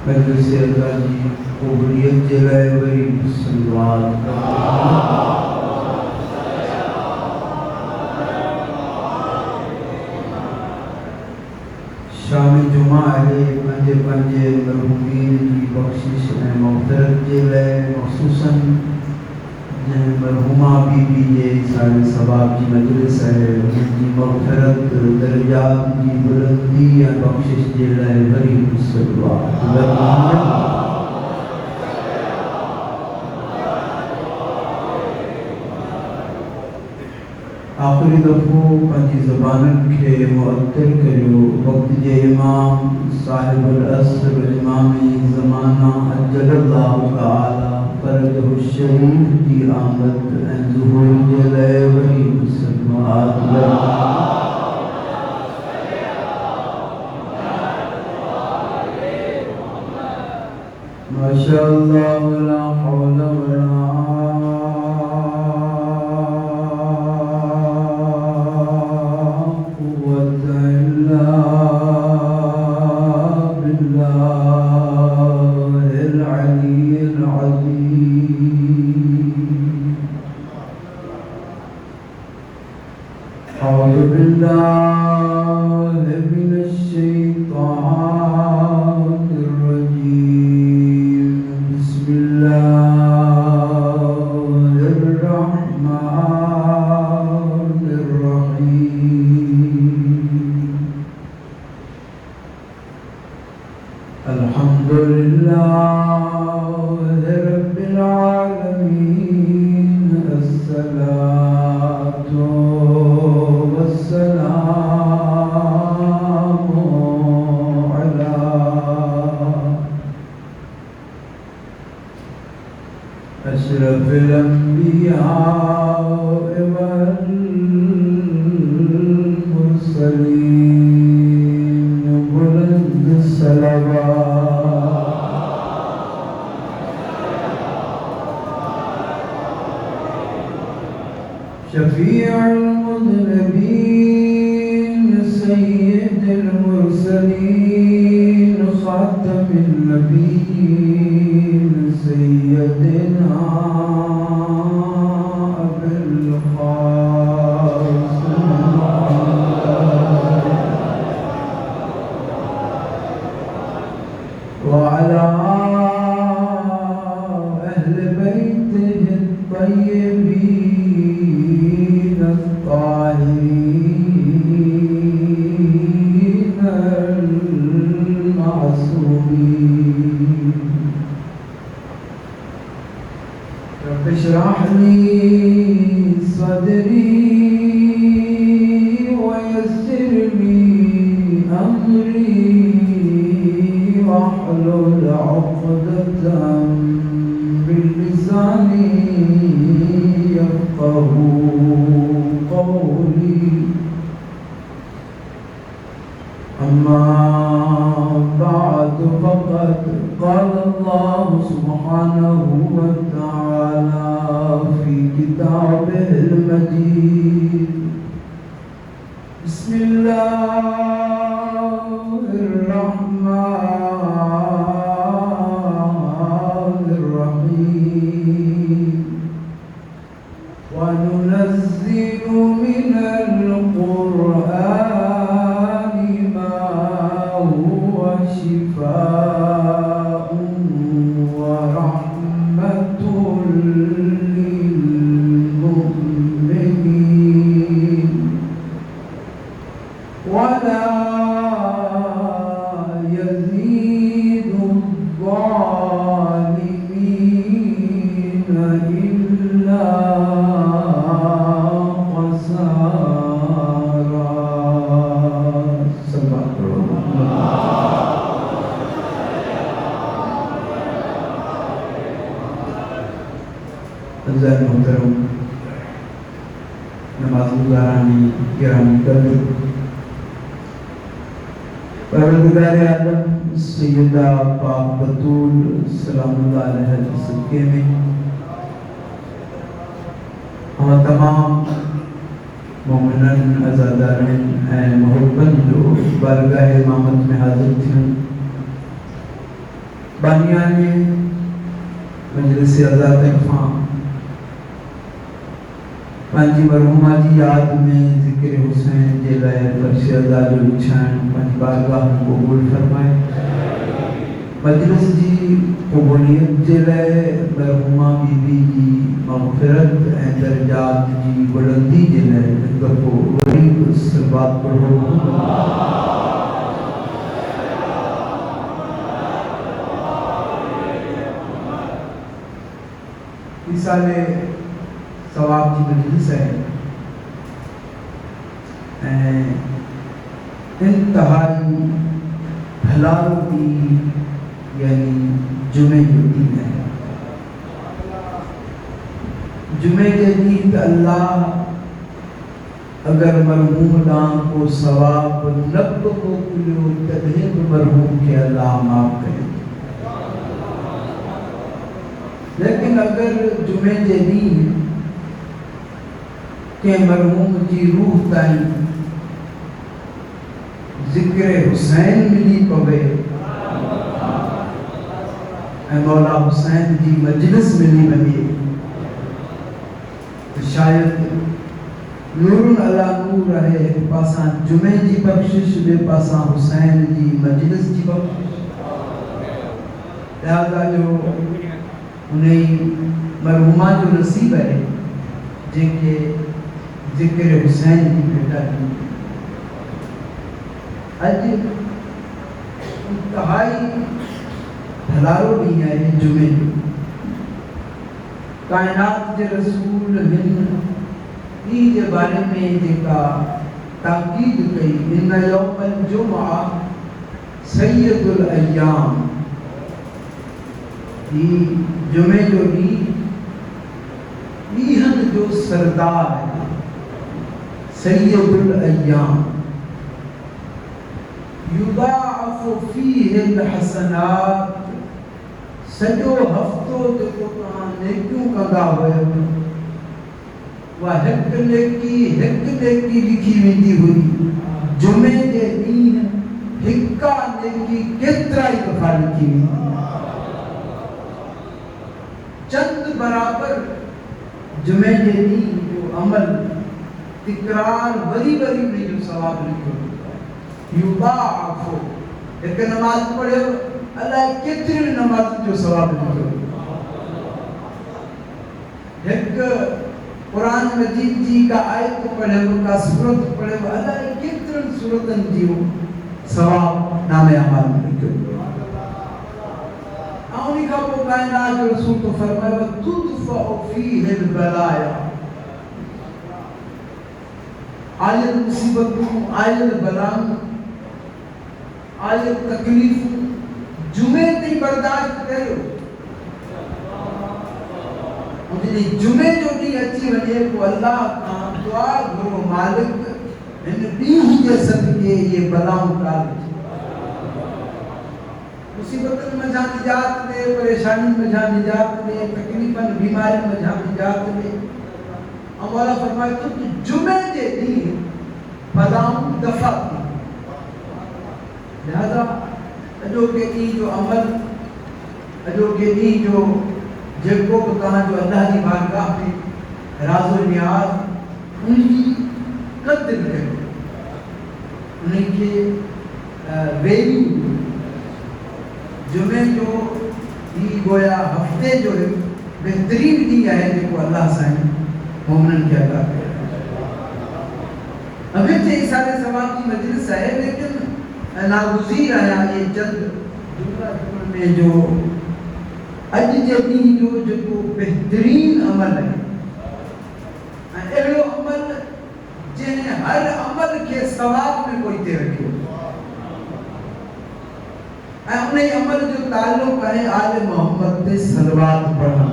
मजलिस अल्लाह जी क़बूलियत जे लाइ वरी सल्लल्लाहु शाम जुमा आहे पंहिंजे पंहिंजे मरहूमीन जी बख़्शिश ऐं मग़फ़िरत जे लाइ मख़सूसन जंहिं मरहूमा बीबी जे साल सवाब जी मजलिस आहे उनजी मग़फ़िरत दर्जात जी बुलंदी ऐं बख़्शिश जे लाइ वरी सल्लल्लाहु आखिरी दफ़ो पंहिंजी ज़बाननि खे मुअत्तिल करियो वक़्त जे इमाम साहिबुल असर इमाम ज़माना अजलल्लाहु तआला फरजहु शरीफ जी आमद ऐं ज़ुहूर जे लाइ वरी माशाअल्लाह वला हौला वला अज़र मोहतरम नमाज गुज़ारानी गिरामी कदर परवरदिगार आलम सैयदा पाक बतूल सलामुल्लाह अलैहा के सदक़े में हम तमाम मोमिनन अज़ादारन मोहब्बत जो बारगाह इमामत में हाजिर थे बानियाने मजलिस अज़ा तरफ़ा पंहिंजी मरहूमा जी याद में ज़िक्र हुसैन जे लाइ फ़र्श अज़ा जो विछाइण पंहिंजी बारगाह में क़बूल फरमाए। मजलिस जी क़बूलियत जे लाइ मरहूमा बीबी जी मग़फ़िरत ऐं दर्जात जी बुलंदी जे लाइ हिकु दफ़ो वरी सलवात पढ़ो। साले सवाब की मजलिस है इंतहाई भलारो की यानी जुमे जो दिन है। जुमे के दिन अल्लाह अगर मरहूम दान को सवाब लब को कुलो तदहे तो मरहूम के अल्लाह माफ करे। लेकिन अगर जुमे के दिन के मरहूम की रूह ताई जिक्र हुसैन मिली पवे मौला हुसैन की मजलिस मिली बने तो शायद नूरुन अला नूर रहे। एक पासा जुमे की बख्शिश बे पासा हुसैन की मजलिस की बख्शिश। लिहाजा जो उन्हें मरहूमा जो नसीब है जेके जिक्र हुसैन की बेटा थी अज इंतहाई भलारो ॾींहुं आहे जुमे जो। कायनात के रसूल हिन ई जे बारे में जेका ताकीद कई इन यौमल जुमा सैयदुल अय्याम जुमे जो ॾींहंनि जो सरदार है सैयदुल अय्याम युदाअफ़ु फ़ीहिल हसनात। सॼो हफ़्तो जेको तव्हां नेकियूं कंदा हुयव उहा हिकु नेकी लिखी वेंदी हुई। जुमे जे ॾींहुं हिका नेकी केतिरा ई दफ़ा लिखी वेंदी। चंद बराबर जुमे के ॾींहुं जो अमल तिकरार वरी में जो सवाब लिखो युदाअफ़ु। एक नमाज पढ़ो अलाए केतिरी नमाज जो सवाब लिखो। एक कुरान मजीद जी का आयत पढ़ो का सूरत पढ़ो अलाए केतिरनि सूरतनि जो सवाब नामे अमाल में लिखो। कायनात रसूल तो फरमाया तुदफ़अ फ़ीहिल बलाया। आयल मुसीबतों आयल बलाओं आयल तकलीफों जुमे ते बर्दाश्त करो। मुझे जुमे जो डी अची वने को अल्लाह का दुआ घुरो मालिक इन ॾींहं जे सदके ये बलाऊं टाल। मुसीबत में जहाँ निजात दे, परेशानी में जहाँ निजात दे, तकलीफन बीमारी में जहाँ निजात दे। मौला फरमाए तो जुमे के दिन बलाऊं दफा थी। लिहाजा अजो के दी जो अमल अजो के दी जो जेको तव्हां जो अल्लाह की बारगाह में राज़ो नियाज़ उनकी कदर करो, उनके वैल्यू। जुमे जो दी गोया हफ्ते जो बेहतरीन दी है जो अल्लाह साईं मोमिनन के अता करे। अभी तो सारे सवाब की मजलिस है लेकिन नागुज़ीर आया ये चंद जुमला में जो अज जे ॾींहुं जो बेहतरीन अमल है अहिड़ो अमल जंहिं हर अमल के सवाब में कोई ते रखियो उन अमल जो ताल्लुक है आले मोहम्मद ते सलवात पढ़ण।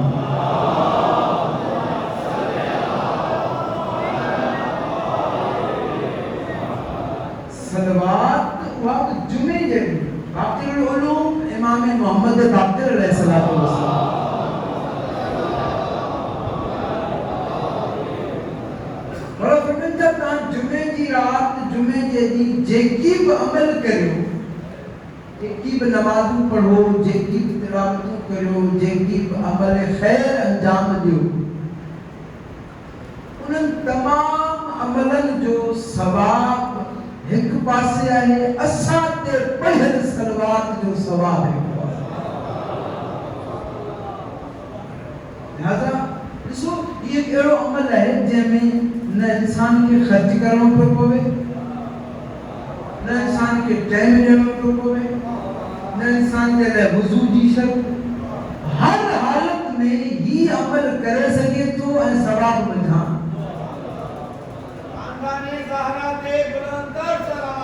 यदि जेकी भी अमल करियो, जेकी भी नमाज़ूं पढ़ो, जेकी भी तिलावतूं करियो, जेकी भी अमल खैर अंजाम दियो, उन तमाम अमलन जो सवाब एक पासे आहे, असां ते पढ़ियल सलवात जो सवाब है। लिहाज़ा ॾिसो ये अहिड़ो अमल आहे जंहिंमें न इंसान खे ख़र्च करणो थो पवे, न इंसान खे टाइम ॾियणो थो पवे, न इंसान जे लाइ वुज़ू जी शर्त, हर हालत में ही अमल करे सघे थो ऐं सवाब मिलंदा। खानदाने ज़हरा ते बुलंदर सलाम।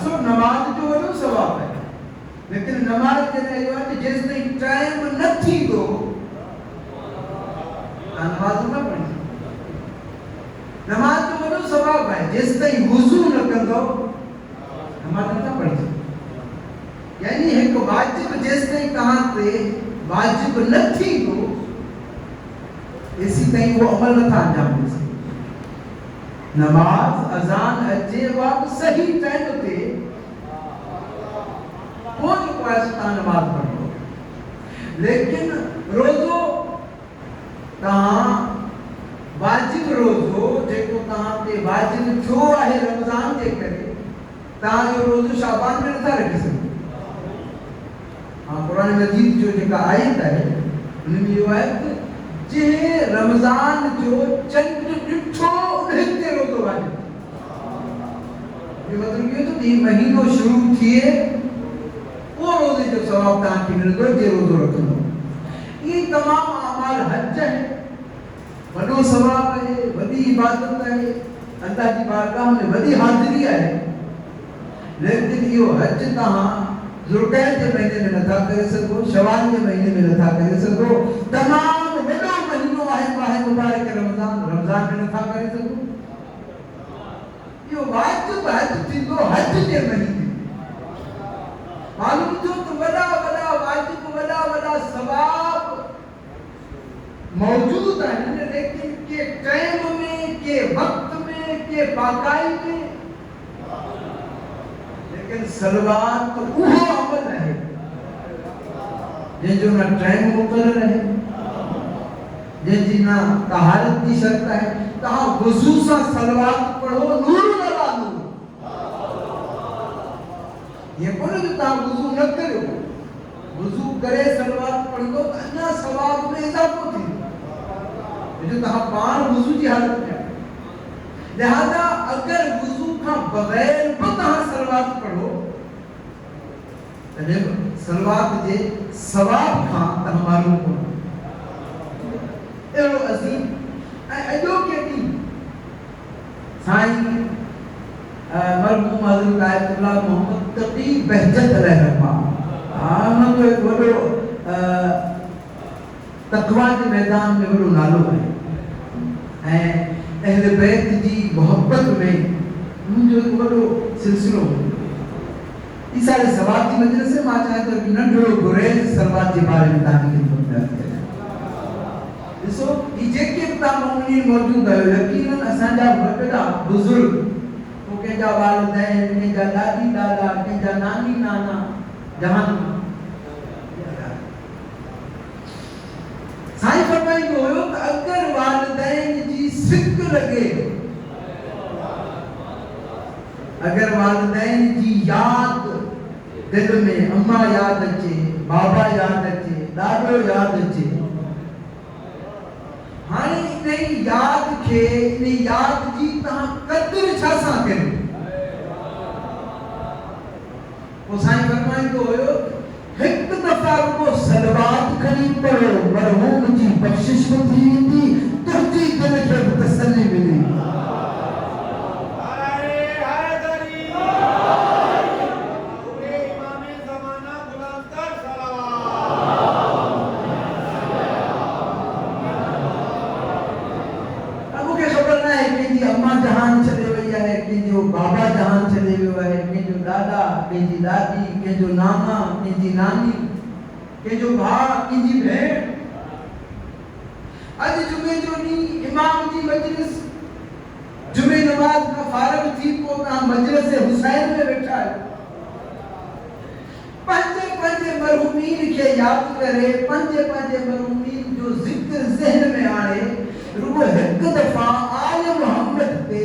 सो नमाज जो वॾो सवाब है, लेकिन नमाज जे लाइ इहो आहे जेसि ताईं टाइम न थींदो नमाज न पढ़ी। नमाज जो वॾो सवाब आहे, जेसि ताईं वुज़ू न कंदो नमाज न पढ़ी। यानी हिकु वाजिब जेसि ताईं तव्हां ते वाजिब न थींदो तेसि ताईं वो अमल नथा अंजाम ॾेई सघो। नमाज अज़ान अचे उहा बि सही टाइम ते, पोइ जेको आहे तव्हां नमाज पढ़ो। लेकिन रोज़ो तव्हां वाजिब रोज़ो जेको तव्हां ते वाजिब थियो आहे रमज़ान जे करे, तव्हां जो रोज़ो शाबान में नथा रखी सघो। हाँ, कुरान मजीद जो जेका आयत आहे उनमें इहो आहे त जंहिं रमज़ान जो चंड ॾिठो उन ते रोज़ो वाजिब। ये मतलब इहो त ही महीनो शुरू थिए वो रोज़े जो सवाब तव्हांखे मिलंदो जे रोज़ो रखंदो। ये तमाम अमाल हज है, वॾो सवाब आहे, वॾी इबादत आहे, अल्लाह जी बारगाह में वॾी हाज़िरी आहे। लेकिन इहो हज तव्हां ज़ुल्क़ैद के महीने में नथा करे सको, शवाल के महीने में नथा करे सको, तमाम वॾो महीनो आहे माह मुबारक रमज़ान, रमज़ान में नथा करे सको। इहो वाजिब हज थींदो हज जे महीने। मालूम थियो त वॾा वॾा वाजिब, वॾा वॾा सवाब मौजूद आहिनि, लेकिन के टाइम में, के वक्त में, के बाकाई में। लेकिन सलवात तो उहो अमल है जंहिंजो न टाइम मुक़रर है, जंहिंजी न तहारत की शर्त है। तव्हां वुज़ू सां सलवात पढ़ो, नूर अला नूर। ये कोन्हे त तव्हां वुज़ू न करियो, वुज़ू करे सलवात पढ़ंदो त अञा सवाब में इज़ाफ़ो थींदो, जो तव्हां पाण वुज़ू जी हालत में। लिहाज़ा अगर वुज़ू का बगैर भी तव्हां सलवात पढ़ो तॾहिं बि सलवात जे सवाब खां तव्हां मालूम कोन्हे। अहिड़ो अज़ीम ऐं अॼोके ॾींहुं साईं मरहूम हज़रत आयतुल्लाह मोहम्मद तक़ी बहजत रहमा, उन्हनि जो हिकु वॾो तक़वा जे मैदान में वॾो नालो आहे ऐं अहले बैत जी मोहब्बत में मुंहिंजो हिकु वॾो सिलसिलो हो। ई सारे सवाब जी मजलिस से मां चाहियां थो कि नंढड़ो गुरेज़ सलवात जे बारे में तव्हांखे ख़िदमत में अर्ज़ु कयां। ॾिसो ही जेके बि तव्हां मोमिनीन मौजूद आहियो, यकीनन असांजा वॾा बुज़ुर्ग, पोइ कंहिंजा वालिदैन, कंहिंजा ॾाॾी ॾाॾा, कंहिंजा नानी नाना, जहान साईं फरमाईंदो हुयो त अगर वालिदैन जी सिक लगे, अगर वालिदैन जी याद दिल में, अम्मा याद अचे, बाबा याद अचे, ॾाॾो याद अचे, हाणे इन याद खे, इन याद जी तव्हां क़दुरु छा सां करियो? पोइ साईं फरमाईंदो हुयो हिकु दफ़ा रुगो सलवात खणी पढ़ो, मरहूम जी बख़्शिश बि थी वेंदी, तुंहिंजी दिल खे बि तसल्ली मिली। बाबा जहान चले वियो आहे, कंहिंजो ॾाॾा, कंहिंजी ॾाॾी, कंहिंजो नाना, कंहिंजी नानी, कंहिंजो भाउ, कंहिंजी भेण। अज जुमे जो ॾींहुं इमाम जी मजलिस जुमे नमाज खां फारग थी पोइ तव्हां मजलिस हुसैन में वेठा आहियो। पंहिंजे मरहूमीन खे यादि करे, पंहिंजे मरहूमीन जो ज़िक्र ज़हन में आणे, रुगो हिकु दफ़ा आल मोहम्मद ते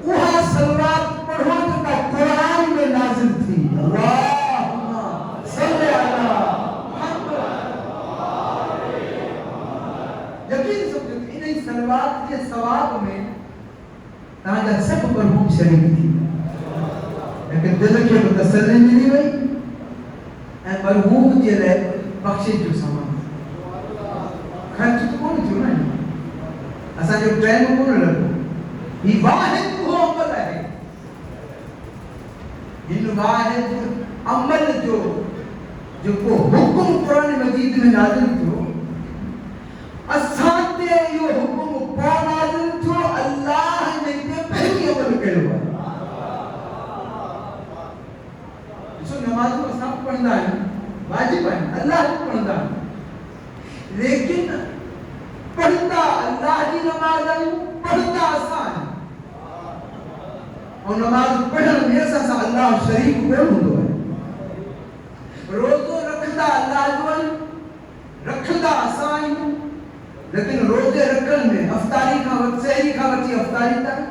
उहा सलवात पढ़ो जेका क़ुरान में नाज़िल थी। अल्लाहुम्मा सल्ली अला यकीन समझो इन सलवात के सवाब में तव्हांजा सभु मरहूम शरीक थी। लेकिन दिल खे बि तसल्ली मिली वई ऐं मरहूम जे लाइ बख़्शिश जो सामान ख़र्च त कोन थियो न, असांजो टाइम कोन लॻो। ही वाहिद उहो अमल आहे, हिन वाहिद अमल जो जेको हुकुम क़ुरान मजीद में नाज़िल थियो, असां ते इहो हुकुम पोइ नाज़िल थियो, अल्लाह ने पहिरीं अमल कयो आहे। ॾिसो नमाज़ूं असां पढ़ंदा आहियूं, वाजिब आहिनि, अल्लाह जी पढ़ंदा आहियूं, लेकिन पढ़ंदा अल्लाह जी नमाज़ आहियूं, पढ़ंदा असां आहियूं। और नमाज पढ़ण में असां सां अल्लाह शरीक कोन हूंदो आहे। रोज़ो रखंदा अल्लाह जो आहियूं, रखंदा असां आहियूं, लेकिन रोज़े रखण में अफ़तारी खां सहरी खां वठी अफ़तारी ताईं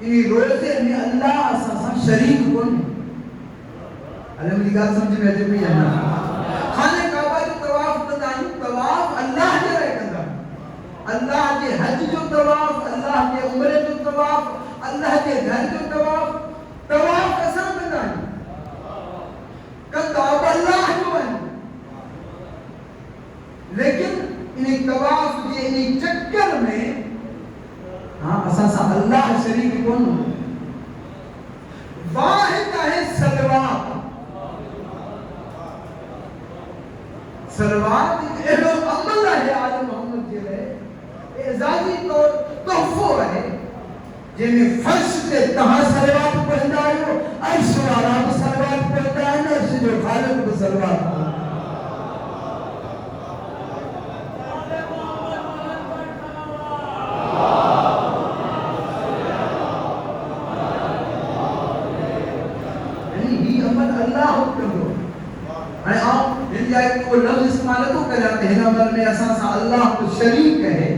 इन रोज़े में अल्लाह असां सां शरीक कोन्हे। अरे मुंहिंजी ॻाल्हि सम्झ में अचे पई आहे न? खाने काबा जो तवाफ़ कंदा आहियूं, तवाफ़ अल्लाह जे लाइ कंदा आहियूं। अल्लाह जे हज जो तवाफ़, अल्लाह जे उम्रे जो तवाफ़, अल्लाह जे घर जो तवाफ़ असां कंदा आहियूं, कंदा अल्लाह जो आहिनि। लेकिन इन तवाफ़ जे इन चक्कर में असां सां अल्लाह शरीक कोन। वाहिद आहे सलवात। सलवात एक अहिड़ो अमल आहे आल मोहम्मद जे लाइ, एज़ाज़ी तौर तोहफ़ो आहे, जंहिंमें फर्श ते तव्हां सलवात पढ़ंदा आहियो, अर्श वारा बि सलवात पढ़ंदा आहिनि, अर्श जो ख़ालिक़ बि सलवात पढ़ंदा। ही अमल अल्लाह कंदो। हाणे आउं हिन जाइ को लफ़्ज़ इस्तेमाल थो करियां त हिन अमल में असां सां अल्लाह को शरीक आहे।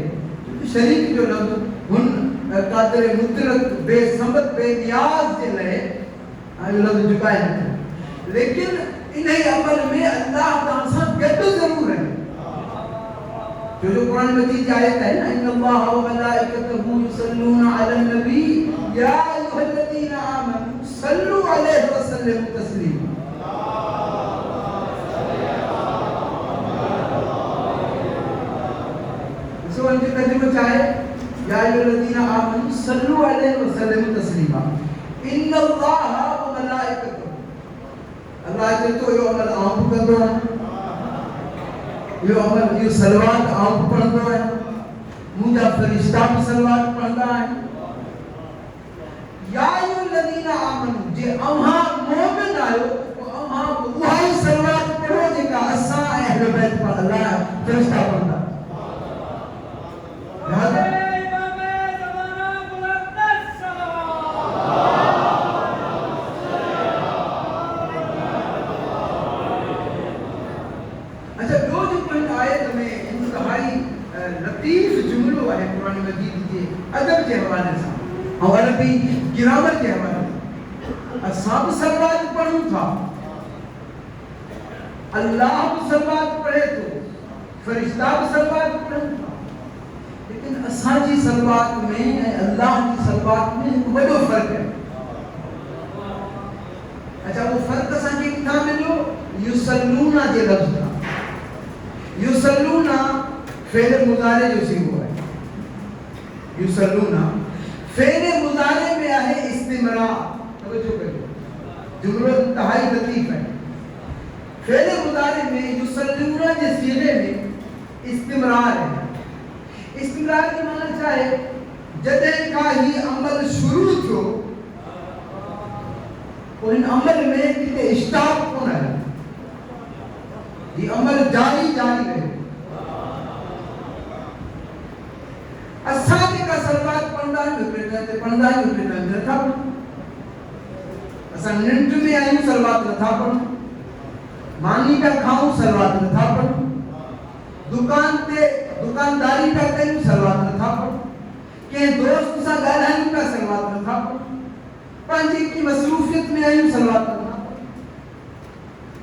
शरीक जो लफ़्ज़ हुन क़ादिर मुतलक बेसमत बेनियाज़ जे लाइ इहो लफ़्ज़ झुकाए नथो, लेकिन इन अमल में अल्लाह तव्हां सां गॾु ज़रूरु आहे। जो कुरान मजीद जी आयत है ना, इन्नल्लाह व मलाइकतहु युसल्लूना अलन नबी या अय्युहल्लज़ीना आमनू सल्लु अलैहि व सल्लिमू तस्लीमा। सो इनके तर्जुमा चाहे या अय्युहल्लज़ीना आमनू सल्लु अलैहि व सल्लिमू तस्लीमा। इन्नल्लाह व मलाइकतहु, अल्लाह जो तो यो अमल आम कंदो है, यो अमल यो सलवात आम पढ़ंदो है, मुंहिंजा फरिश्ता भी सलवात पढ़ंदा आहिनि। या अय्युहल्लज़ीना आमनू, जे अव्हां मोमिन आहियो अव्हां उहा ई सलवात पढ़ो जेका असां अहले बैत पर अल्लाह फरिश्ता पढ़ंदा। अच्छा, ॿियो जेको हिन आयत में इंतहाई लतीफ़ जुमिलो आहे क़ुरान मजीद जे अदब जे हवाले सां ऐं अरबी ग्रामर जे हवाले सां। असां बि सलवात पढ़ूं था, अल्लाह बि सलवात पढ़े थो, फरिश्ता बि सलवात पढ़नि था, लेकिन असांजी सलवात में ऐं अल्लाह जी सलवात में हिकु वॾो फ़र्क़ु आहे। अच्छा, वो फ़र्क़ु असांखे किथां मिलियो? युसल्लूना जे लफ़्ज़ खां। युसल्लूना फेल मुज़ारे जो सीगो है। युसल्लूना फेल मुज़ारे में आहे इस्तिमरार। तवज्जो करियो, जुमलो इंतहाई लतीफ़ है। फेल मुज़ारे में युसल्लूना जे सीगे में इस्तिमरार है। इस्तिमरार की माना छा है? जॾहिं खां ही अमल शुरू थियो उन अमल में किथे स्टॉप कोन आहे, ये अमल जारी रहे। ते पढ़ंदा आहियूं उते टाइम ते नथा पढ़ूं। असां निंड में आहियूं सलवात नथा पढ़ूं, मानी पिया खाऊं सलवात नथा पढ़ूं, दुकान ते दुकानदारी पिया कयूं सलवात नथा पढ़ूं, कंहिं दोस्त सां ॻाल्हायूं पिया सलवात नथा पढ़ूं, पंहिंजी की मसरूफियत में आहियूं सलवात नथा पढ़ूं।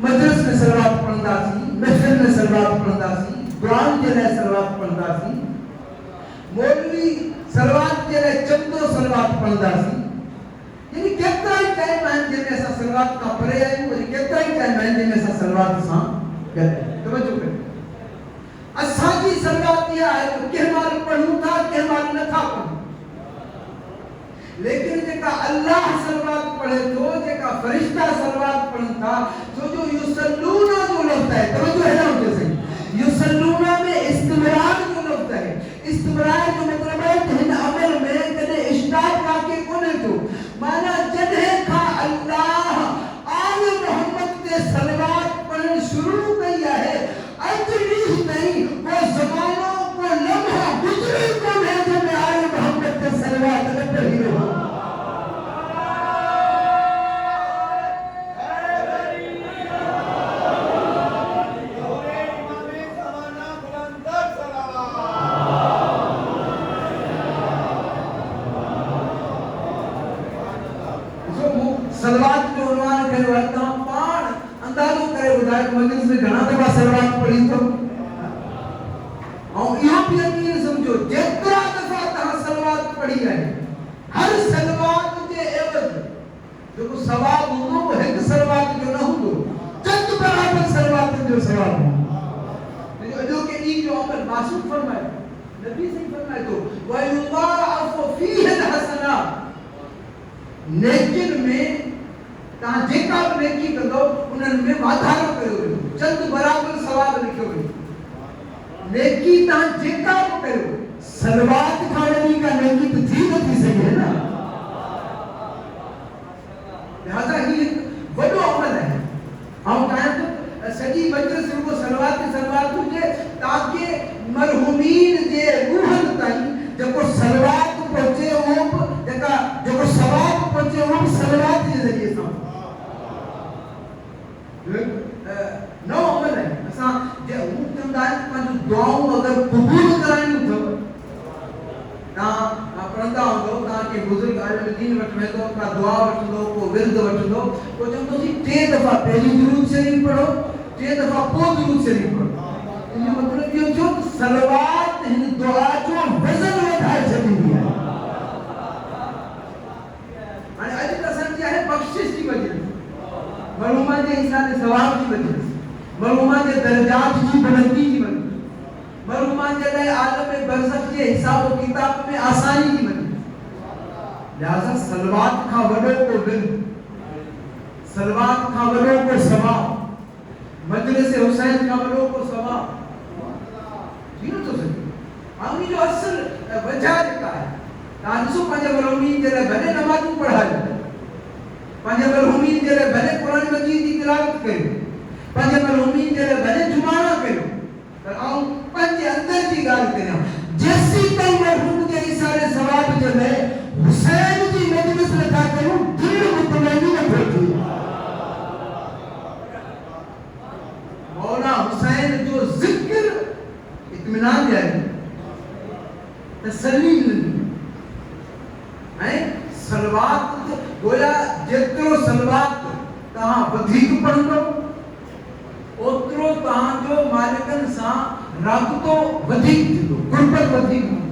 मजलिस में सलवात पढ़ंदासीं, महफिल में सलवात पढ़ंदासीं, दुआउनि जे लाइ सलवात पढ़ंदासीं, मौलवी सलवात जे लाइ चवंदो सलवात पढ़ंदासीं। यानी केतिरा ई टाइम आहिनि जंहिंमें असां सलवात खां परे आहियूं, वरी केतिरा ई टाइम आहिनि जंहिंमें असां सलवात सां गॾु आहियूं। तवजो कयो, असांजी सलवात इहा आहे त कंहिं महिल पढ़ूं था, कंहिं महिल नथा पढ़ूं, लेकिन जेका अल्लाह सलवात पढ़े थो, जेका फरिश्ता सलवात पढ़नि था, छो जो युसल्लूना जो लफ़्ज़ आहे, तवजो है ना हुजे सही, युसल्लूना में इस्तिमरार जो लफ़्ज़ आहे। इस्तिमरार जो मतलब है त हिन अमल में कॾहिं इश्ताक वाक़े कोन्हे थो, माना जॾहिं खां अल्लाह आल मोहम्मद ते सलवात पढ़णु शुरू कई आहे, अॼु ॾींहुं ताईं को ज़मानो को लम्हा गुज़रियो कोन्हे जंहिंमें आल मोहम्मद ते सलवात न पढ़ी हो। सलवात जो उन्वान कयो आहे, तव्हां पाण अंदाज़ो करे ॿुधायो त मजलिस में घणा दफ़ा सलवात पढ़ी अथव। ऐं इहो बि यकीन सम्झो, जेतिरा दफ़ा तव्हां सलवात पढ़ी आहे, हर सलवात जे एवज़ जेको सवाबु हूंदो उहो हिकु सलवात जो न हूंदो, चंद बराबर सलवातनि जो सवाबु हूंदो। अॼोके ॾींहं जो अमल मासूम फरमाए, नबी सही फरमाए थो, वयुदाअफ़ु फ़ीहिल हसनात, नेकिन में तव्हां जेका बि नेकी कंदो उन्हनि में वाधारो कयो वेंदो, चंद बराबर सवाब लिखियो वेंदो। नेकी तव्हां जेका बि कयो, सलवात खां वॾी का नेकी त थी नथी सघे न। लिहाज़ा ही वॾो अमल आहे। ऐं चाहियां थो सॼी मजलिस रुगो सलवात ते सलवात हुजे, ताकि मरहूमीन जे रूहनि ताईं जेको सलवात पहुचे, उहो बि जेको सवाब पहुचे, उहो बि सलवात जे ज़रिए सां नओं अमल आहे। असां जे हू चवंदा आहिनि पंहिंजूं दुआऊं अगरि क़बूल कराइणियूं अथव, तव्हां पढ़ंदा हूंदो, तव्हां के बुज़ुर्ग आलिम दीन वटि वेंदो, का दुआ वठंदो, को विर्द वठंदो, पोइ चवंदोसीं 3 दफ़ा पहिरीं दुरूद शरीफ़ पढ़ो, 3 दफ़ा पोइ दुरूद शरीफ़ पढ़ो। इनजो मतिलबु इहो थियो त सलवात हिन दुआ जो वज़न वधाए छॾींदी आहे। हाणे अॼु त असांजी आहे बख़्शिश जी मजलिस, मरहूमा जे इंसान सवाब जी मजलिस, मरहूमा जे दर्जात जी बुलंदी जी मजलिस, मरहूमा जे लाइ आलम बरज़ख जे हिसाब किताब में आसानी जी मजलिस। लिहाज़ा सलवात खां वॾो को विर्द, सलवात खां वॾो को सवाब, मजलिस हुसैन खां वॾो को सवाब थी नथो सघे। ऐं जो असुल वजह जेका आहे, तव्हां ॾिसो पंहिंजे मरहूमीन जे लाइ भले नमाज़ूं पढ़ायो, पंहिंजे मरहूमीन जे लाइ भले क़ुरान मजीद जी तिलावत कयो, पंहिंजे मरहूमीन जे लाइ भले जुमाना कयो, पर आऊं पंहिंजे अंदर जी ॻाल्हि करियां, जेसीं ताईं मरहूम जे इसारे सवाब जे लाइ हुसैन जी मजलिस नथा कयूं, दिलि मुतमइनी न थिए। मौला हुसैन जो ज़िक्र इत्मीनान ॾियारे, तसल्ली मिलंदी। ऐं सलवात गोया जेतिरो सलवात तव्हां वधीक पढ़ंदो, ओतिरो तव्हांजो मालिकनि सां राबितो वधीक थींदो, गुरबत वधीक हूंदी।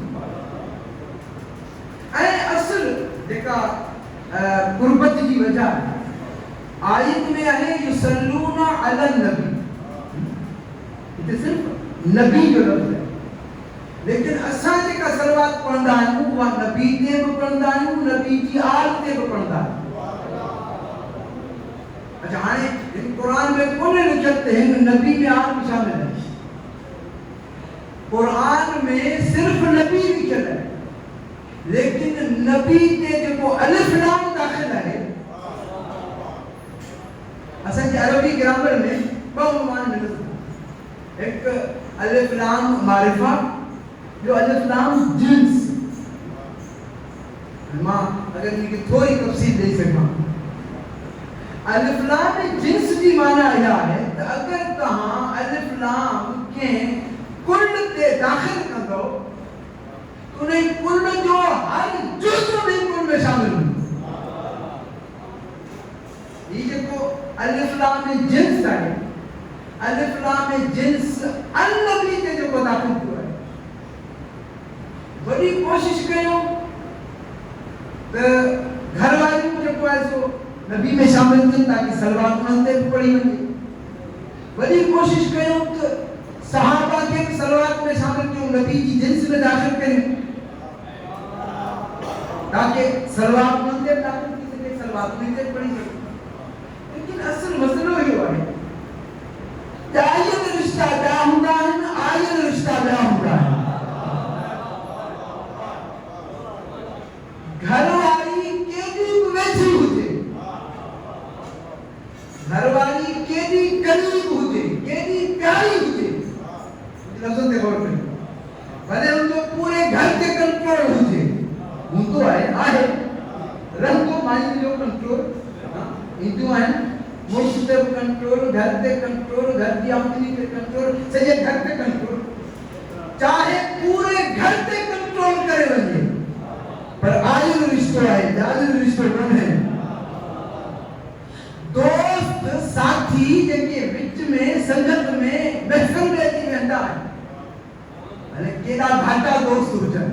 ऐं असुल जेका गुरबत जी वजह आहे, आयत में आहे युसल्लूना अलन नबी, हिते सिर्फ़ नबी जो लफ़्ज़ आहे, लेकिन असां जेका सलवात पढ़ंदा आहियूं उहा नबी ते बि पढ़ंदा आहियूं, नबी जी आल ते बि पढ़ंदा आहियूं। अच्छा, हाणे हिन क़ुरान में कोन्हे लिखियलु त हिन नबी में आल बि शामिल आहे। क़ुरान में सिर्फ़ नबी लिखियलु आहे, लेकिन नबी ते जेको अलिफ लाम दाख़िल आहे, असांजी अरबी ग्रामर में 2 माना मिलंदा, हिकु अलिफ लाम मारिफा, जो अलिफ लाम जिन्स। मां अगर इनकी थोड़ी तफसील दे सका अलिफ लाम जिन्स जी माना या है तो अगर तहां अलिफ लाम के कुल ते दाखिल कंदो तो ने कुल जो हर जुज़ भी कुल में शामिल हो ये जो अलिफ लाम जिन्स है अलिफ लाम जिन्स अन-नबी के जो दाखिल हुआ है बड़ी कोशिश कयो तो घर वाले को जो ऐसो नबी में शामिल थी ताकि सलवात उन्हनि ते पढ़ी वञे बड़ी कोशिश कयो तो सहाबा के सलवात में शामिल क्यों नबी की जिन्स में दाखिल करें ताकि सलवात उन्हनि ते दाखिल थी सके सलवात उन्हनि ते पढ़ी सके लेकिन असल मसलो ये है आयल रिश्ता क्या होता है आयल रिश्ता क्या होता है घरवाली केडी वेठी हुजे घरवाली केडी करीब हुजे केडी प्यारी हुजे लफ्ज़ों ते गौर करियो भले उनको पूरे घर के कंट्रोल हुजे हूं तो आहे रंग को माइंड जो कंट्रोल इंदु है मुल्क ते कंट्रोल घर ते कंट्रोल घर की आमदनी पे कंट्रोल सजे घर पे कंट्रोल चाहे पूरे घर पे कंट्रोल करे वने पर आयल रिश्तो है जालिल रिश्तो कौन है दोस्त साथी जेके विच में संगत में महफिल में अची वेंदा है अने केड़ा घाटा दोस्त हुजन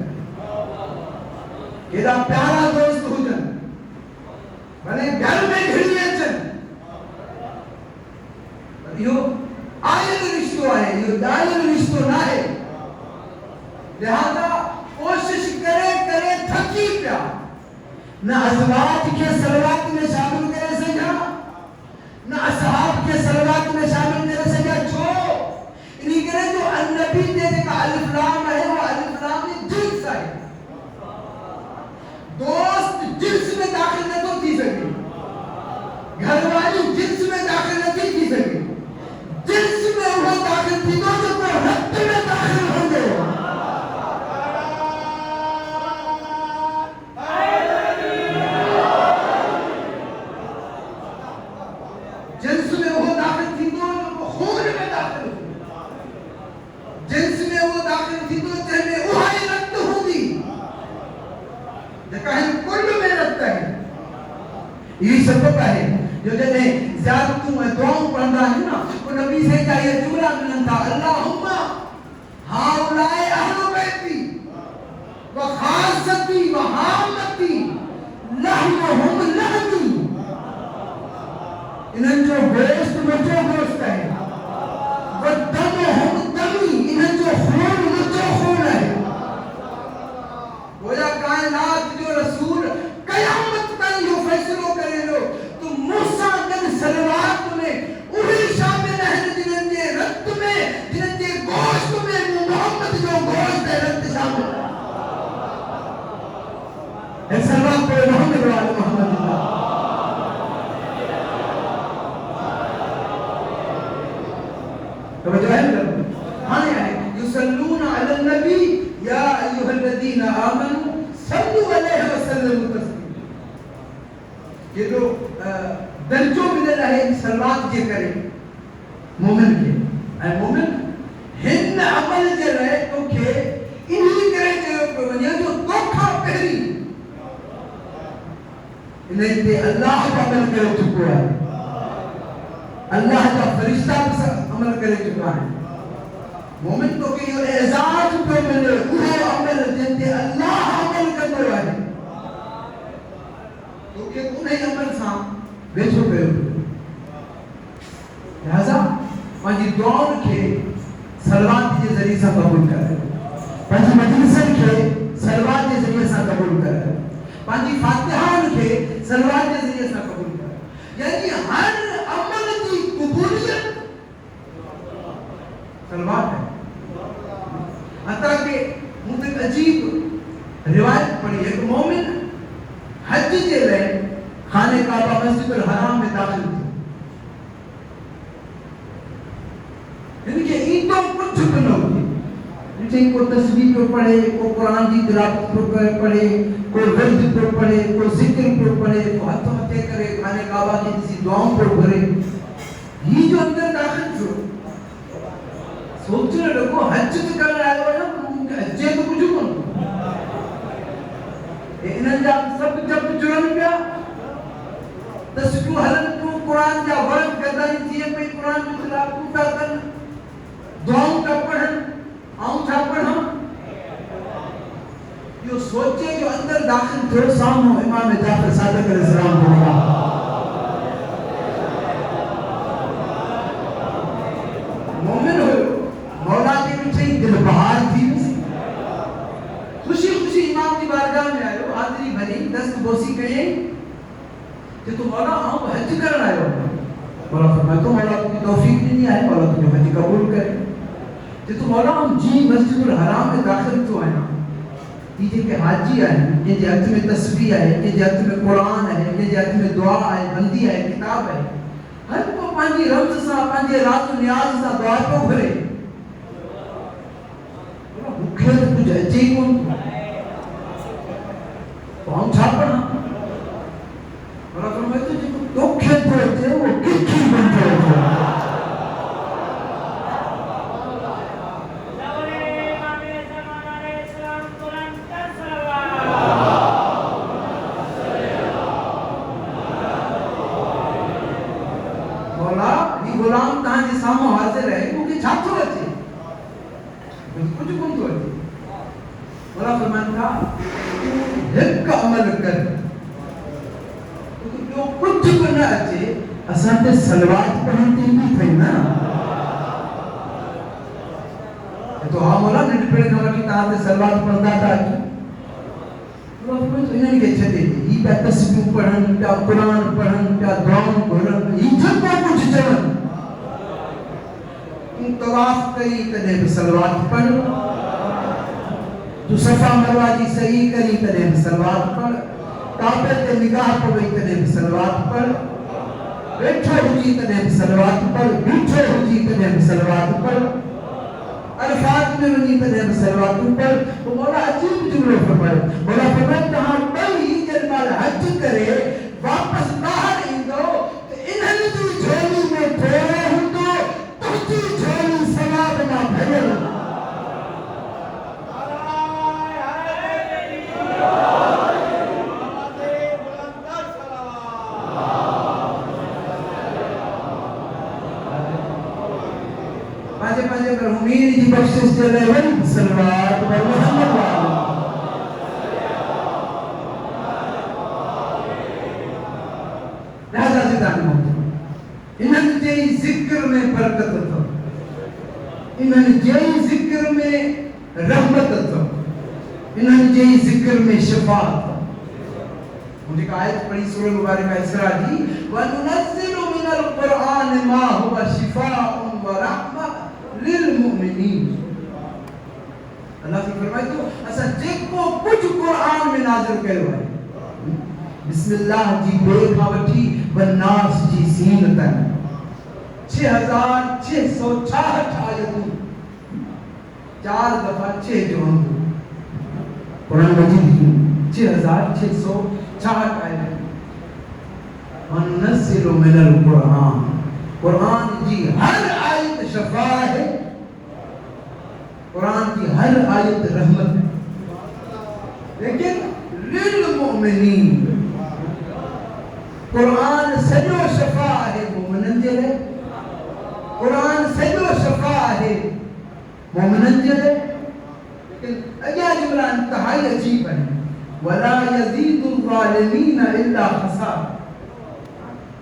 केड़ा प्यारा दोस्त हुजन भले घर में घिरी अचन यो आयल रिश्तो है यो जालिल रिश्तो ना है लिहाजा कोशिश करे करे थकी पिया न अज़वाज के सलवात में शामिल करे सजा न असहाब के सलवात में शामिल करे सजा छो इन्हीं करे जो अन्नबी दे का अलिफ लाम है वो अलिफ लाम जिन्स है दोस्त जिन्स में दाखिल न तो थी सके घरवाली जिन्स में दाखिल न थी सके जिन्स में वो दाखिल थी तो जो रक्त में दाखिल हो गए जिन्स में वो दाखिल थी तो खून में दाखिल हो जिन्स में वो दाखिल थी तो जैसे उहाई रक्त होगी जका है कुल में रक्त है ये सबब है जो जने ज़ियारतों में दुआओं पढ़ना है ना वो नबी से चाहिए जुमला मिलता अल्लाहुम्मा हाउलाए अहलु बैती व खासती व हामती लहमुहुम लहमी इन्हनि जो गोश्त मुझो गोश्त है व दमुहुम दमी इन्हनि जो खून मुझो खून है गोया कायनात जो रसूल कयामत ताईं जो फैसलो करे लो तो मूसा जन सलवात में उही शामिल है जिन्हनि जे रक्त में जिन्हनि जे गोश्त में मोहम्मद जो गोश्त है रक्त शामिल है सलवात पे मोहम्मद वाले मोहम्मद तो बजाय हाँ यार युसल्लूना अला नबी या अय्युहल्लज़ीना आमनू सल्लु अलैहि व सल्लिमू तस्लीमा ये जो दर्जो मिलल है सलवात जे करे मोमिन के ऐं मोमिन हिन अमल जे रहे तो के इन्हीं करे चयो पियो वञे जो तोखा पहिरीं इन ते अल्लाह जो अमल करे चुको है अल्लाह का फरिश्ता अमल करे चुका है मोमिन तो के यो एजाज पे मिले उहो अमल जंते अल्लाह अमल कंदो है तो के उन्हें अमल सा वेठो कयो लिहाजा पंहिंजी दुआउनि खे सलवात जे ज़रिए सां क़बूल करे पंहिंजी मजलिसनि खे सलवात जे ज़रिए सां क़बूल करे पंहिंजी फातिहाउनि खे सलवात जे ज़रिए सां क़बूल करे यानी हर अमल की कबूलियत सलवात है हत्ता कि मुझे अजीब रिवायत पढ़ी एक मोमिन हज के लिए खाने काबा मस्जिद हराम में दाखिल थे इनके ईंटों कुछ न होती चाहिए को तस्बीह पे पढ़े, को कुरान की तिलावत पे पढ़े, को वर्द पे पढ़े, को जिक्र पे पढ़े, को हथ मथे करे, खाने काबा की किसी दुआओं पे भरे। ये जो अंदर दाखिल छो सोचने लगो हज कर रहा है ना, हज तो कुछ कोन इन्हनि जा सब जब जुड़न पिया तस्बीह हलन को कुरान जा वर्द गदाई थी पे कुरान की तिलावत पिया कर दुआओं का पढ़न आऊं छा पढ़ा यो सोचे जो अंदर दाखिल थियो सामो इमाम जाफर सादिक अलैहिस्सलाम को लगा मोमिन हो मौला के पीछे दिल बहार थी, खुशी खुशी इमाम की बारगाह में आयो, हाजिरी भरी, दस्त बोसी कहे कि तुम मौला आओ हज करना आयो। मौला फरमाया तो मौला की तौफीक नहीं आई, मौला तुझे हज कबूल करे। जे तो मौला हम जी मस्जिदुल हराम में दाखिल तो आया, ये के हाजी आए, ये जे हथ में तस्बीह है, ये जे हथ में कुरान है, ये जे हथ में दुआ है, बंदी है, किताब है, हर को पांजी रब्ब सा पांजे रात नियाज सा दुआ को भरे। भूखे तो कुछ अचे कोन हम छापना और फरमाया तो जो दुखे तो वो किकी बन जाए। गुलाम कहां जे सामो हाजिर है को के छातो अचे कुछ कोन तो अचे। बोला फरमान था एक अमल कर तो कुछ को न अचे असा ते सलवात पढ़ते भी थे ना तो हा मोला ने पेड़ का की ता ते सलवात पढ़ता था तो इन्हनि के छदे ई पे तस्बीह पढ़न ता कुरान पढ़न ता दुआओं पढ़न ई सब कुछ चलन तवाफ करी तने सलवात पढ़, तू सफा मरवा जी सही करी तने सलवात पढ़, काबे ते निगाह पवई तने सलवात पढ़, बैठो हुजी तने सलवात पढ़, बीठो हुजी तने सलवात पढ़, अरफात में वनी तने सलवात पढ़। तो मौला अजीब जुमलो फरमाया, मौला फरमाया तहां बई जन माल हज करे वापस बाहर इंदो तो इन्हनि जी झोली में थोड़े हुंदो तुझी झोली सवाब ना भरल। पाजे मरहुमीन जी बख्शिश दे रहे हैं सल्लल्लाहु अलैहि वसल्लम। राजा जिदान इन्हनि जे जिक्र में बरकत था, इन्हनि जे जिक्र में रहमत था, इन्हनि जे जिक्र में शिफा था। मुझे आयत पढ़ी सूरह मुबारक इसरा जी वनुनज़्ज़िलु मिनल कुरआन मा हुवा शिफाउन व रहमा लिल मुमिनीन। अल्लाह की फरमाई तो असा जेको कुछ कुरान में नाज़िल कयो है बिस्मिल्लाह जी बेखावठी वन्नास जी सीन तन 6666 आयतों 4 दफा 6 जो हम कुरान मजीद 6666 आयत वनुनज़्ज़िलु मिनल कुरआन। कुरान जी हर आयत शफा है, कुरान की हर आयत रहमत है, लेकिन लिल मुमिनीन कुरान सजो शफा है मोमिनन जे लाइ, कुरान सजो शफा है मोमिनन जे लाइ। लेकिन अॻियां जुमला इंतहाई अजीब है, वला यज़ीदु ज़ालिमीन इल्ला खसार।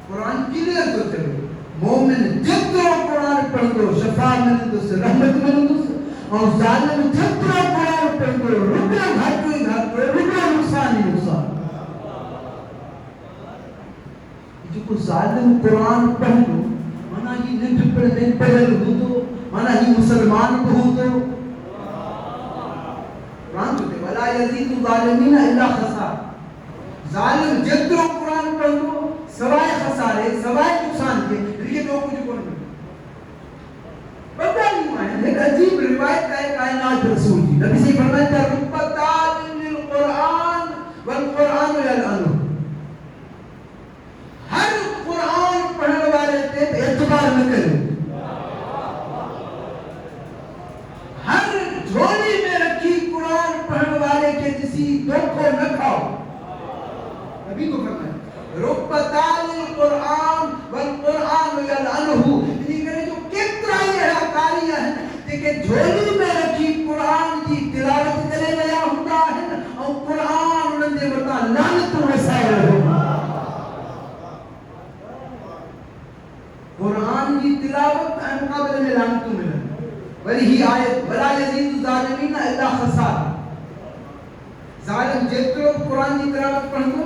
कुरान क्लियर तो चलो मोमिन जेतिरो कुरान पढ़ंदो शफा मिलंदुसि, रहमत मिलंदुसि, और ज़ालिम जेतिरो कुरान पढ़ंदो रुॻो घाटो ई घाटो, रुॻो नुक़सान ई नुक़सान। जेको ज़ालिम कुरान पढ़ंदो माना ही नंढपण में पढ़ियल हूंदो, माना ही मुसलमान बि हूंदो। कुरान चवे वला यज़ीदु ज़ालिमीन इल्ला खसार। ज़ालिम जेतिरो कुरान पढ़ंदो सवाए खसारे, सवाए नुक़सान के, लेकिन वो कुछ कोन बदल नहीं है। एक अजीब रिवायत है कायनात रसूल की। नबी से फरमाया रुब्बतालिल कुरान वल कुरान यलअनु, हर कुरान पढ़ने वाले पे एतबार न करो, हर झोली में रखी कुरान पढ़ने वाले के किसी धोखो न खाओ। नबी को फरमाया रुब्बतालिल कुरान वल कुरान यलअनु, जो केतरा अहिड़ा कारी आहिनि जेके झोली में रखी कुरान जी तिलावत करे रहिया हूंदा आहिनि ऐं कुरान उन्हनि जे मथां लानत वसाए रहियो। कुरान जी तिलावत ऐं मुक़ाबले में लानतूं मिलनि। वरी ही आयत वला यज़ीदु ज़ालिमीन इल्ला ख़सार, ज़ालिम जेतिरो कुरान जी तिलावत पढ़ंदो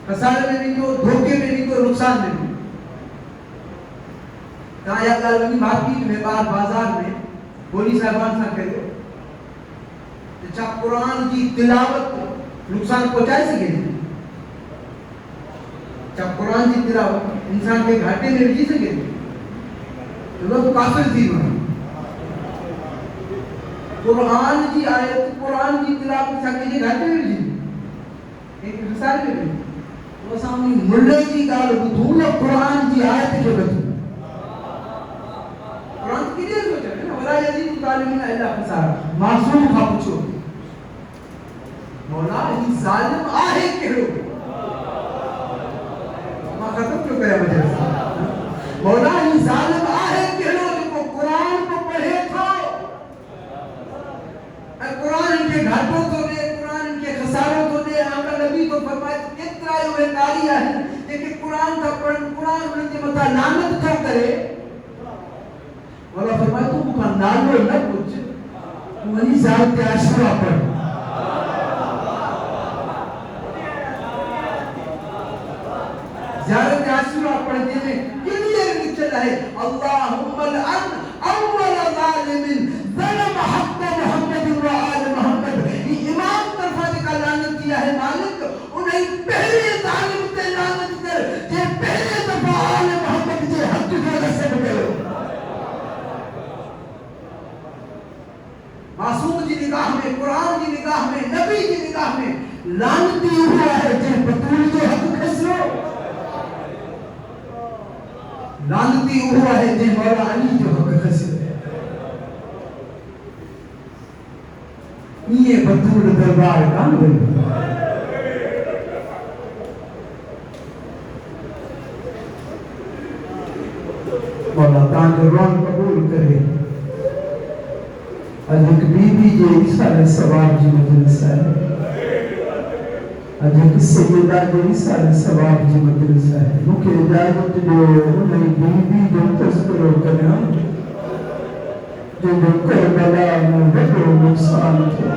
ख़सारे में वेंदो, धोखे में वेंदो, नुक़सान में वेंदो। तव्हां इहा ॻाल्हि वञी मार्केट में ॿाहिरि बाज़ार में बोली साहिबान सां कयो त छा क़ुरान जी तिलावत नुक़सान पहुचाए सघे थी? छा क़ुरान जी तिलावत इंसान खे घाटे में विझी सघे थी? तो काफ़िर थी वञे। क़ुरान जी आयत क़ुरान जी तिलावत छा कंहिंजे घाटे में विझी, कंहिंखे ख़सारे में विझी? तो असां उन मुल्ले जी ॻाल्हि ॿुधूं न क़ुरान जी आयत खे ॿुधूं। कुरान किथे सोचे न वला यज़ीदु ज़ालिमीन इल्ला ख़सार। मासूम खां पुछो मौला ही ज़ालिम आहे कहिड़ो? मां ख़त्म क्यों कया मजलिस? मौला ही ज़ालिम आहे कहिड़ो जेको कुरान को पढ़े थो ऐं कुरान खे घाटो थो ॾे, कुरान खे ख़सारो थो ॾे। आका नबी को फरमाए केतिरा उहे कारी आहिनि जेके कुरान था पढ़नि, कुरान उन्हनि जे मथां लानत थो करे। मौला फरमाए तू मुखां नालो न पुछ, तू वञी ज़ात आशरा पढ़। ज़ात आशरा पढ़ जंहिंमें क्लियर लिखियल आहे अल्लाहुम्मा अन अव्वल ज़ालिमिन ज़लम हक़ मुहम्मद व आल मुहम्मद। ही इमाम तरफ़ा जेका लानत थी आहे मालिक उन्हई पहले ज़ालिम ते लानत कर जे पहले दफ़ा आल मुहम्मद जे हक़ खे ग़सब कयो। मासूम जी निगाह में, कुरान जी निगाह में, नबी जी निगाह में लानती हुआ है जे बतूल जो हक़ खसरो, लानती हुआ है जे मौला अली जो हक़ खसरो। ये बतूल दरबार कान वई। मौला तव्हांजो रोन क़बूल करे। अज एक बीबी जे इशारे सवाब जी मजलिस आहे, अज एक सैयदा जे इशारे सवाब जी मजलिस आहे। मूंखे इजाज़त ॾियो उन बीबी जो तज़किरो करियां जंहिंजो करबला में वॾो नुक़सान थियो।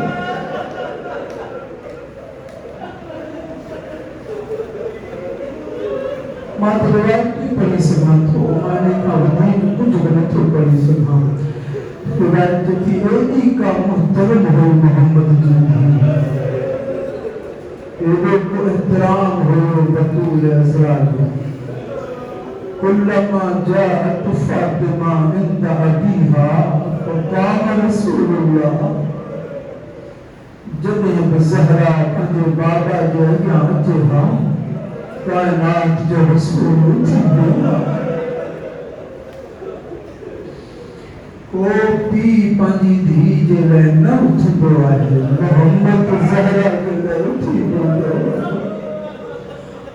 मां त रिवायत पढ़ी सघां थो, मां इन खां वधीक कुझु बि नथो पढ़ी सघां। रिवायत थी एॾी का मुहतरम हो मोहम्मद जी, एॾो को एहतराम हो बतूल अज़रा जो। कुल्लमा जाअत फातिमा इंद अबीहा फ़क़ाम रसूलुल्लाह, जॾहिं बि ज़हरा पंहिंजे बाबा जे अॻियां अचे हा कायनात जो रसूल उथी वियो। को पीउ पंहिंजी धीउ जे लाइ न उथंदो आहे, मोहम्मद ज़हरा जे लाइ उथी वेंदो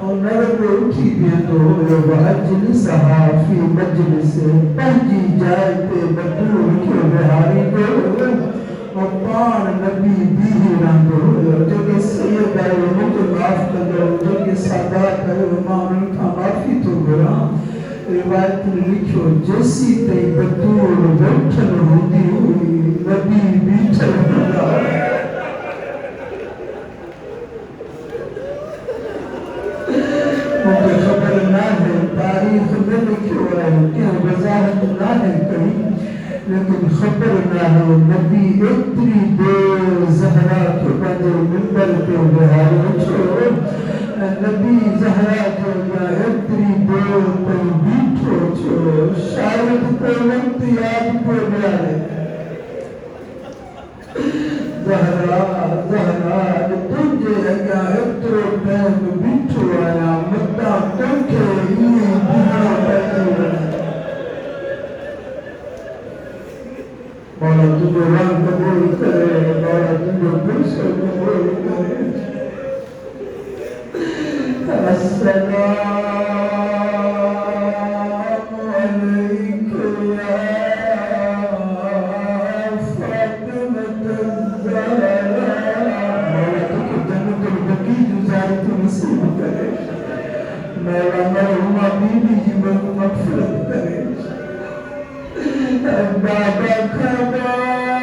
ऐं न रुॻो उथी वेंदो हुयो अजलिसहा फ़ी मजलिस, पंहिंजी जाइ ते बतूल खे विहारींदो हुयो ऐं पाण नबी बीही रहंदो हुयो। जेके सैयद आहियो मूंखे माफ़ कजो, जेके सादात आहियो मां उन्हनि खां माफ़ी थो घुरां। रिवायत में लिखियो जेसी ताईं बतूल वेठल हूंदी हुई नबी बीठल हूंदा। मूंखे ख़बर न आहे, तारीख़ में लिखियो आहे, कंहिं वज़ाहत न आहे कई, लेकिन ख़बर न आहे नबी एतिरी देर ज़हरा खे पंहिंजे मिंबर ते विहारे छो ऐं नबी ज़हरा जो एतिरी देर ताईं बीठो छो। शायदि को वक़्तु यादि को बुला ले ज़हरा ज़हरा तुझे अॻियां एतिरो टाइम बीठो आहियां मतां तोखे ईअं ॿुधणो पइजी वञे मौला तुझो रंग कबूल करे मौला तुझो गुस्सो कबूल करे अस्सलामु अलैकुम या फातिमत ज़हरा मौला तुझे जन्नतुल बकी गुज़ारत नसीब करे मौला मरहुमा बीबी जी मग़फ़िरत करे बाबा खबाज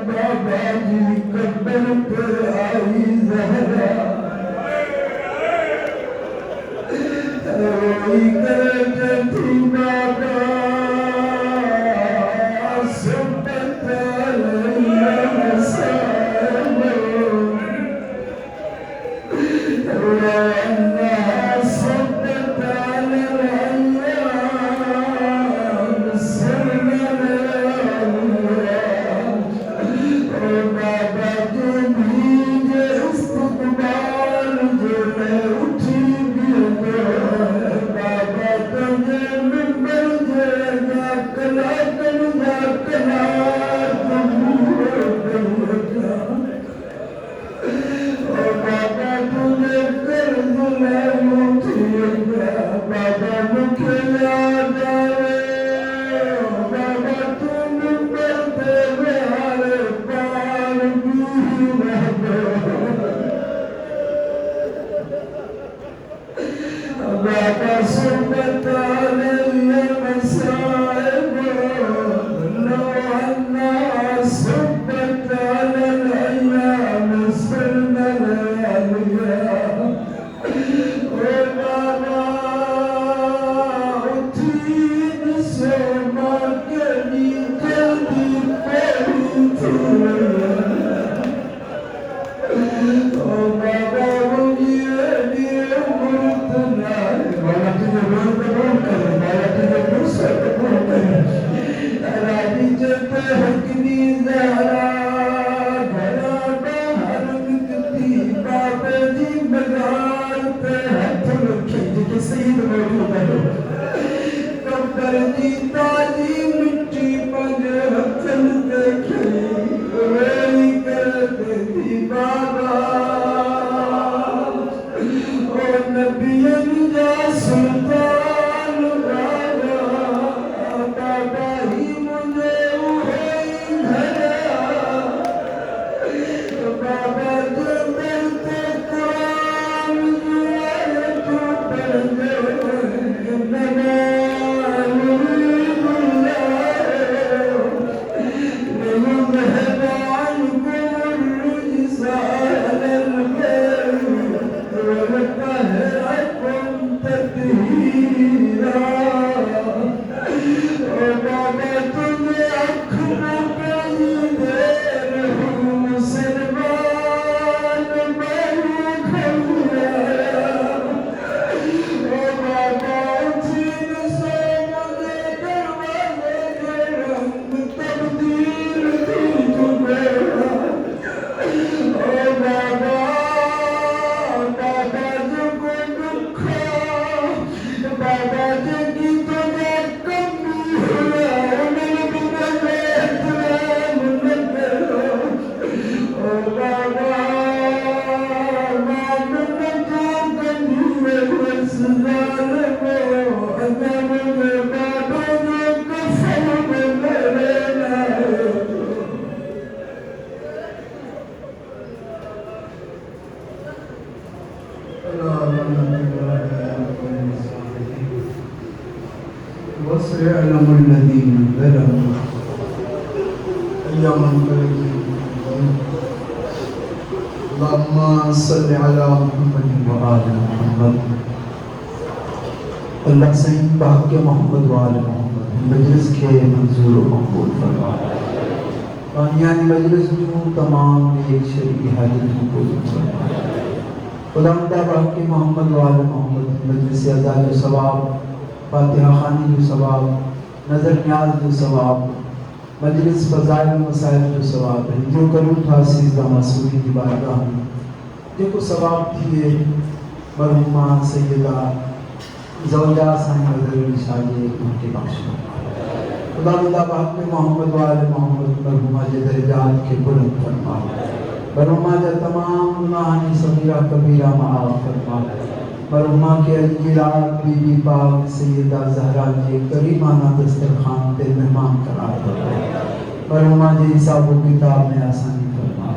बाबा जी कब्र पे आई ज़हरा रोई कर थी बाबा सुबत अलैया साबो रोना सुबत अलैया बाबा जो भीजे इस्तक़बाल जो मैं उठी बाबा तुझे मिंबर जेगा कला कला कला बाबा तुझे कर दुला मुझे बाबा मुझे याद आवे बाबा तुम पर तेरे हारे पार भी बाबा सुबत अलैया मसाइब लो अन्ना सुबत अलैया मसलना अलैया ओ बाबा उठी सोमा के जल्दी पड़ी थी ओ बाबा मुझे दिए मुर्तना वाला तुझे रोक करे वाला तुझे गुस्सा करे राजी चलते हकनी ज़हरा घरा बाहर निकलती बाबा जी बाजार पे हाथ रखे जिके सईद मौजूद है कब्र जी ताजी मिट्टी पंज हथन देखे रोई करते थी बाबा ओ नबियन जा सुल्तान बाबा बाबा ही मुझे वही घरा बाबा जो मिलते कुरान जुआए तू पढ़ दे وسيعلم الذين ظلموا أي منقلب اللهم صل على محمد وآل محمد अल्लाह सही भाग्य मोहम्मद वाले मोहम्मद मजलिस के मंजूर व मकबूल फरमा यानी मजलिस जो तमाम एक शरीय हाजत को पूरी फरमा खुदावंदा भाग्य मोहम्मद वाले मोहम्मद मजलिस अदा जो सवाब फातिहा खानी जो सवाब नजर न्याज जो सवाब, मजलिस फजाइल मसाइल जो सवाब है, जो करूँ था सीधा मासूमी की बारगाह में जेको सवाब थिए मरहुमा सैयदा ज़ौजा साईं नज़र शादी उनके बख्शो। खुदा बाप में मोहम्मद वाले मोहम्मद मरहुमा जे दर्जात के बुलंद फरमा, मरहुमा जा तमाम गुनाहानी सगीरा कबीरा माफ़ फरमा, मरहुमा के अजीरात बीबी पाक सैयदा ज़हरा जे करीमाना दस्तरखान ते मेहमान करार फरमा, मरहुमा जे हिसाब व किताब में आसानी फरमा,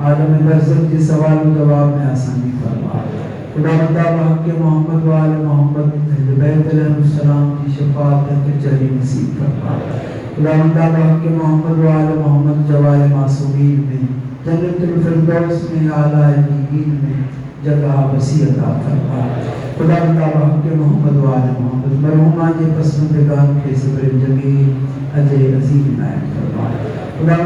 आलम बरज़ख के सवाल जवाब में आसानी फरमा। खुदा के मोहम्मद वाले मोहम्मद अहले बैत अलैहिस्सलाम की शफाअत के जरिए नसीब फरमा। खुदा के मोहम्मद वाले मोहम्मद जवाल मासूमीन में जन्नतुल फिरदौस में आला अलीयीन में जगह वसी अता फरमा। खुदा के मोहम्मद वाले मोहम्मद मरहुमा के पसंदगान के सब्र जमील अजय अजीम नायक फरमा। खुदा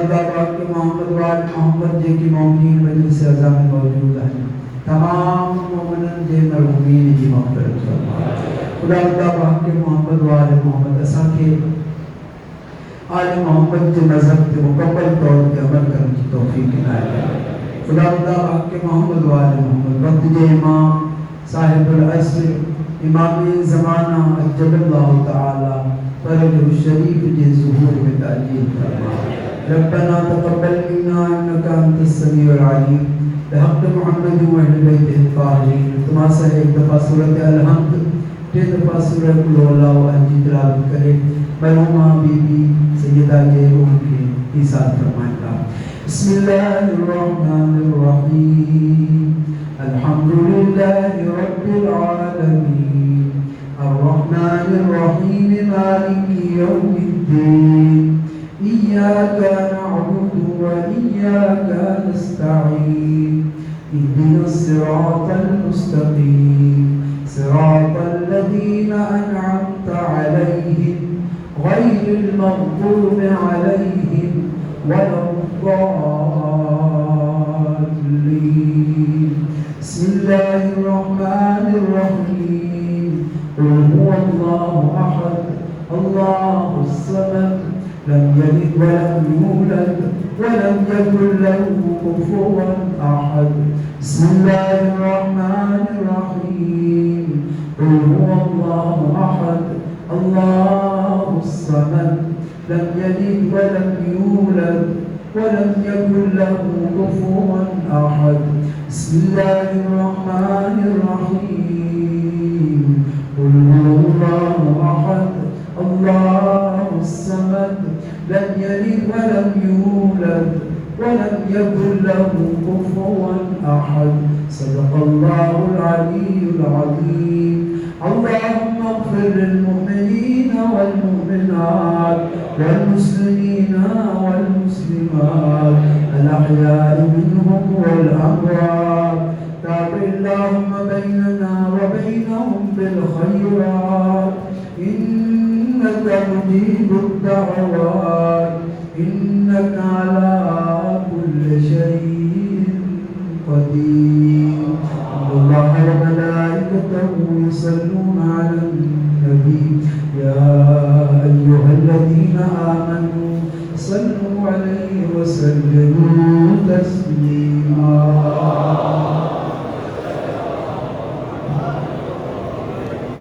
के मोहम्मद वाले मोहम्मद जे की मौमीन मजलिस अज़ा में मौजूद हैं, तमाम मोमिनन जे मरहुमीन की मग़फ़िरत फरमा। खुदा के मोहम्मद वाले मोहम्मद असा के आले मोहम्मद के मज़हब के मुकम्मल तौर पे अमल करने की तौफीक इनायत फरमा। खुदा के मोहम्मद वाले मोहम्मद वक्त जे इमाम साहिबुल अस्र इमाम ज़माना अज्जलल्लाहु तआला फरजहु शरीफ के ज़ुहूर में ताजील फरमा। रब्बना तक़ब्बल मिन्ना इन्नका अंतस समीउल अलीम बिहक़्क़ि मुहम्मद व अहले बैतिहिल ताहिरीन। तमाशा एक दफ़ा सूरत अल-हम्द, तीन दफ़ा सूरह कुल हुवल्लाहु अहद तिलावत करे। मरहुमा बीबी सैयदा जे रूह के इसार फरमाएगा। बिस्मिल्लाहिर रहमानिर रहीम, अल्हम्दुलिल्लाहि रब्बिल आलमीन, अर्रहमानिर रहीम, मालिकि यौमिद्दीन, इय्याका नअबुदु व इय्याका नस्तईन, इहदिनस सिरातल मुस्तक़ीम, सिरातल लज़ीना अनअमता अलैहिम गैरिल मग़्दूबि अलैहिम वलद्दाल्लीन। बिस्मिल्लाहिर रहमानिर रहीम, क़ुल हुवल्लाहु अहद, अल्लाहुस समद, लम यलिद वलम यूलद वलम यकुल लहू कुफुवन अहद। बिस्मिल्लाहिर रहमानिर रहीम, क़ुल हुवल्लाहु अहद, अल्लाहुस समद, लम यलिद वलम यूलद वलम यकुल लहू कुफुवन अहद। बिस्मिल्लाहिर रहमानिर रहीम, क़ुल हुवल्लाहु अहद, अल्लाहुस समद, लम यलिद वलम यूलद वलम यकुल लहू कुफुवन अहद। सदक़ल्लाहुल अलीयुल अज़ीम। अल्लाहुम्मा इग़फ़िर लिल मुमिनीना वल मुमिनात वल मुस्लिमीना वल मुस्लिमात अल अहयाइ मिनहुम वल अमवात। ताबिअल्लाहुम्मा बैनना व बैनहुम बिल खैरात, इन्नका मुजीबुद दअवात, इन्नका अला कुल्लि शैइन क़दीर। अल्लाह व मलाइकतहु युसल्लून